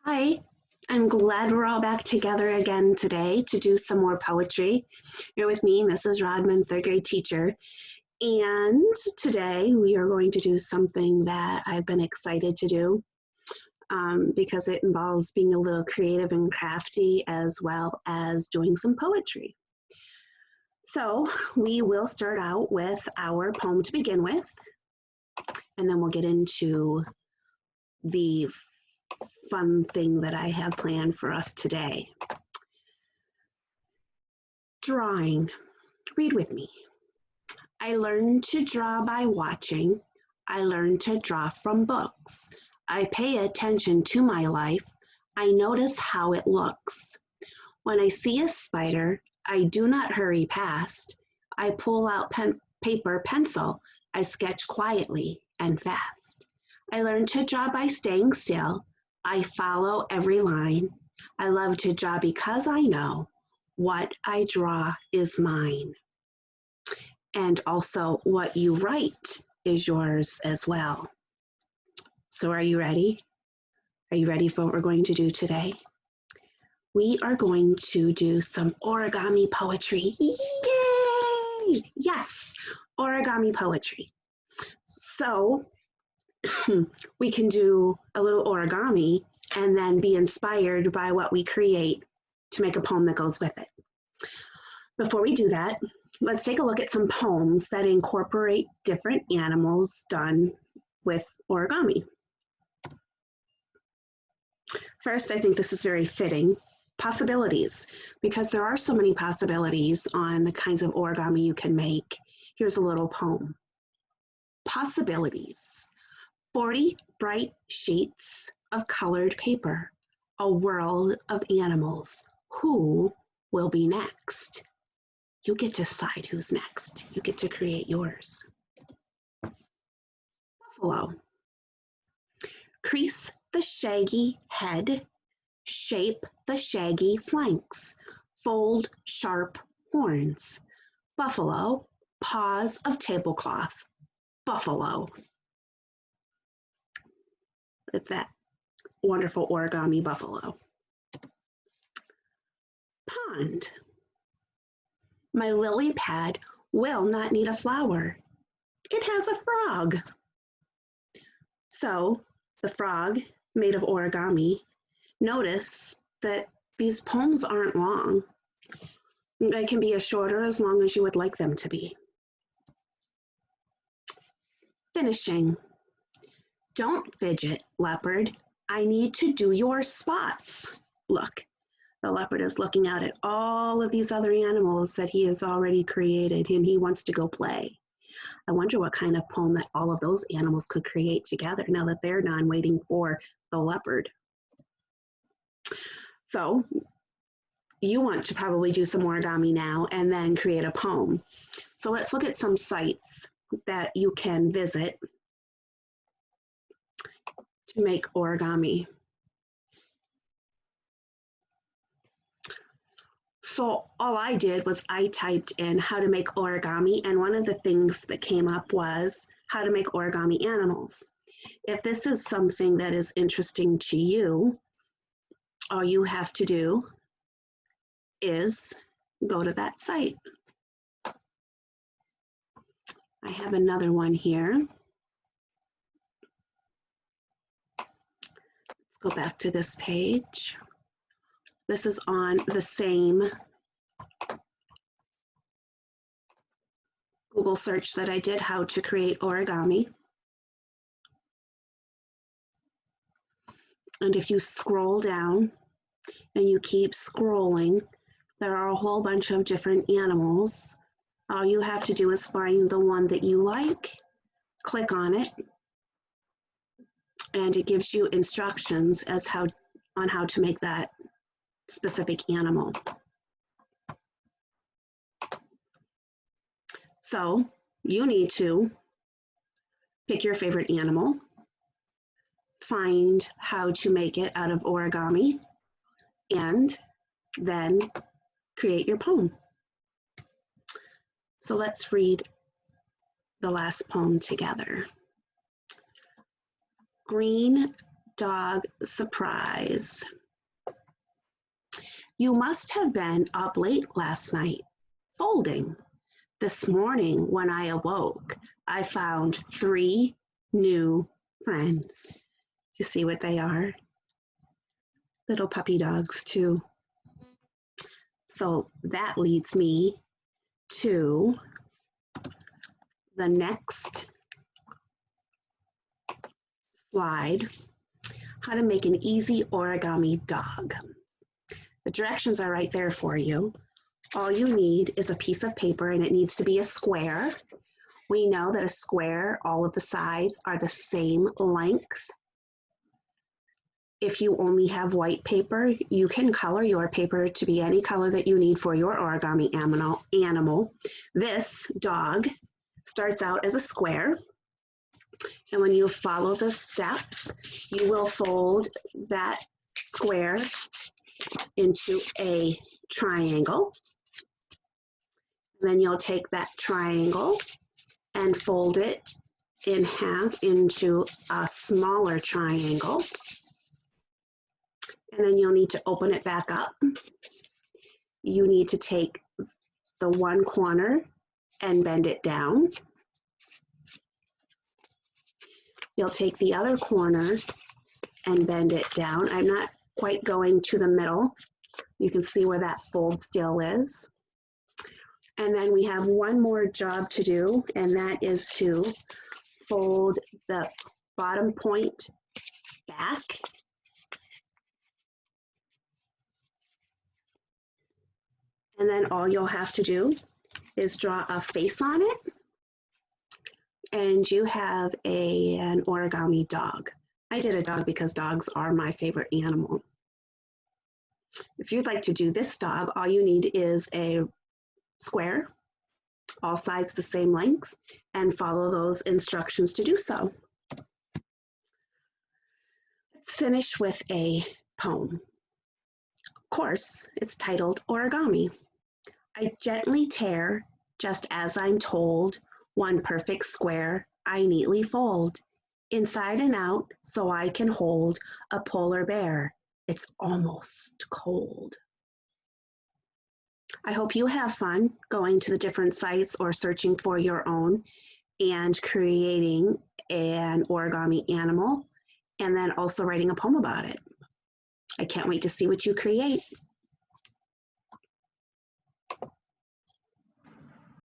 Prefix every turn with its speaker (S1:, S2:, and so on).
S1: Hi, I'm glad we're all back together again today to do some more poetry. You're with me, Mrs. Rodman, third grade teacher, and today we are going to do something that I've been excited to do because it involves being a little creative and crafty as well as doing some poetry. So we will start out with our poem to begin with, and then we'll get into the fun thing that I have planned for us today. Drawing. Read with me. I learned to draw by watching. I learned to draw from books. I pay attention to my life. I notice how it looks. When I see a spider, I do not hurry past. I pull out paper, pencil. I sketch quietly and fast. I learned to draw by staying still. I follow every line. I love to draw because I know what I draw is mine. And also what you write is yours as well. So are you ready? Are you ready for what we're going to do today? We are going to do some origami poetry. Yay! Yes, origami poetry. So we can do a little origami and then be inspired by what we create to make a poem that goes with it. Before we do that, let's take a look at some poems that incorporate different animals done with origami. First, I think this is very fitting. Possibilities, because there are so many possibilities on the kinds of origami you can make. Here's a little poem. Possibilities. 40 bright sheets of colored paper, a world of animals. Who will be next? You get to decide who's next. You get to create yours. Buffalo. Crease the shaggy head, shape the shaggy flanks, fold sharp horns. Buffalo, paws of tablecloth. Buffalo. With that wonderful origami buffalo. Pond. My lily pad will not need a flower. It has a frog. So the frog made of origami. Notice that these poems aren't long. They can be as shorter as long as you would like them to be. Finishing. Don't fidget, leopard. I need to do your spots. Look, the leopard is looking out at all of these other animals that he has already created and he wants to go play. I wonder what kind of poem that all of those animals could create together now that they're done waiting for the leopard. So you want to probably do some origami now and then create a poem. So let's look at some sites that you can visit to make origami. So all I did was I typed in how to make origami, and one of the things that came up was how to make origami animals. If this is something that is interesting to you, all you have to do is go to that site. I have another one here. Let's go back to this page. This is on the same Google search that I did, how to create origami. And if you scroll down and you keep scrolling, there are a whole bunch of different animals. All you have to do is find the one that you like, click on it, and it gives you instructions as on how to make that specific animal. So you need to pick your favorite animal, find how to make it out of origami, and then create your poem. So let's read the last poem together. Green dog surprise. You must have been up late last night, folding. This morning when I awoke, I found 3 new friends. You see what they are? Little puppy dogs too. So that leads me to the next slide, how to make an easy origami dog. The directions are right there for you. All you need is a piece of paper, and it needs to be a square. We know that a square, all of the sides are the same length. If you only have white paper, you can color your paper to be any color that you need for your origami animal. This dog starts out as a square, and when you follow the steps, you will fold that square into a triangle. Then you'll take that triangle and fold it in half into a smaller triangle. And then you'll need to open it back up. You need to take the one corner and bend it down. You'll take the other corner and bend it down. I'm not quite going to the middle. You can see where that fold still is. And then we have one more job to do, and that is to fold the bottom point back. And then all you'll have to do is draw a face on it, and you have an origami dog. I did a dog because dogs are my favorite animal. If you'd like to do this dog, all you need is a square, all sides the same length, and follow those instructions to do so. Let's finish with a poem. Of course, it's titled Origami. I gently tear, just as I'm told, one perfect square I neatly fold, inside and out, so I can hold a polar bear. It's almost cold. I hope you have fun going to the different sites or searching for your own and creating an origami animal, and then also writing a poem about it. I can't wait to see what you create.